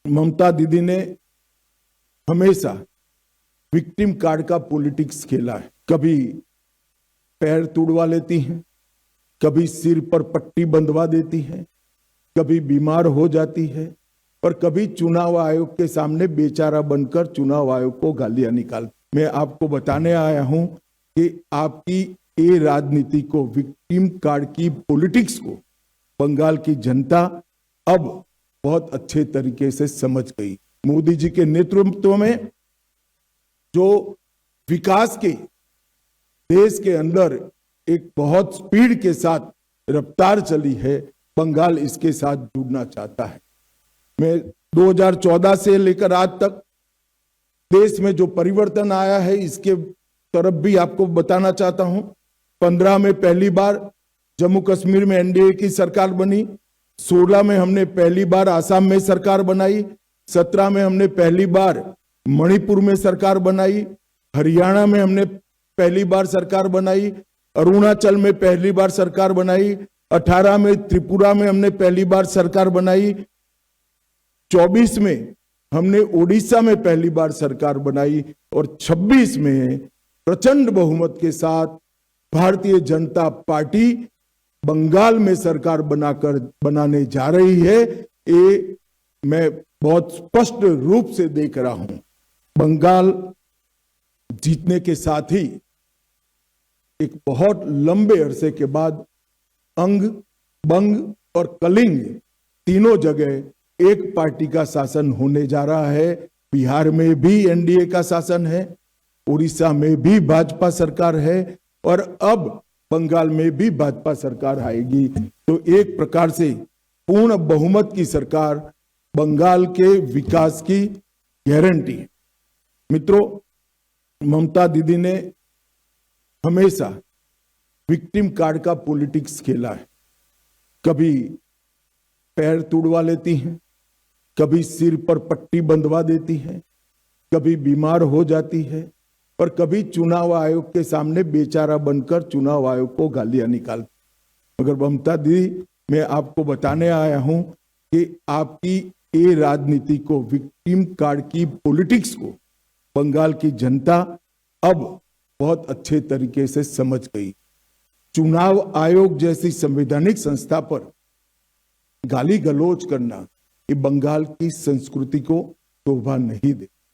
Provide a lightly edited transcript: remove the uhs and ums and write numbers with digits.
ममता दीदी ने हमेशा विक्टिम कार्ड का पॉलिटिक्स खेला है। कभी पैर तुड़वा लेती हैं, कभी सिर पर पट्टी बंधवा देती हैं, कभी बीमार हो जाती है और कभी चुनाव आयोग के सामने बेचारा बनकर चुनाव आयोग को गालियां निकालती। मैं आपको बताने आया हूं कि आपकी ये राजनीति को, विक्टिम कार्ड की पॉलिटिक्स को बंगाल की जनता अब बहुत अच्छे तरीके से समझ गई। मोदी जी के नेतृत्व में जो विकास के देश के अंदर एक बहुत स्पीड के साथ रफ्तार चली है, बंगाल इसके साथ जुड़ना चाहता है। मैं 2014 से लेकर आज तक देश में जो परिवर्तन आया है इसके तरफ भी आपको बताना चाहता हूं। 15 में पहली बार जम्मू कश्मीर में एनडीए की सरकार बनी, 16 में हमने पहली बार आसाम में सरकार बनाई, 17 में हमने पहली बार मणिपुर में सरकार बनाई, हरियाणा में हमने पहली बार सरकार बनाई, अरुणाचल में पहली बार सरकार बनाई, 18 में त्रिपुरा में हमने पहली बार सरकार बनाई, 24 में हमने ओडिशा में पहली बार सरकार बनाई और 26 में प्रचंड बहुमत के साथ भारतीय जनता पार्टी बंगाल में सरकार बनाने जा रही है। ये मैं बहुत स्पष्ट रूप से देख रहा हूं। बंगाल जीतने के साथ ही एक बहुत लंबे अरसे के बाद अंग, बंग और कलिंग तीनों जगह एक पार्टी का शासन होने जा रहा है। बिहार में भी एनडीए का शासन है, उड़ीसा में भी भाजपा सरकार है और अब बंगाल में भी भाजपा सरकार आएगी। तो एक प्रकार से पूर्ण बहुमत की सरकार बंगाल के विकास की गारंटी है। मित्रों, ममता दीदी ने हमेशा विक्टिम कार्ड का पॉलिटिक्स खेला है। कभी पैर तुड़वा लेती हैं, कभी सिर पर पट्टी बंधवा देती हैं, कभी बीमार हो जाती है और कभी चुनाव आयोग के सामने बेचारा बनकर चुनाव आयोग को गालियां निकालती। मगर ममता दीदी, मैं आपको बताने आया हूं कि आपकी ये राजनीति को, विक्टिम कार्ड की पॉलिटिक्स को बंगाल की जनता अब बहुत अच्छे तरीके से समझ गई। चुनाव आयोग जैसी संवैधानिक संस्था पर गाली गलौज करना ये बंगाल की संस्कृति को शोभा नहीं देता।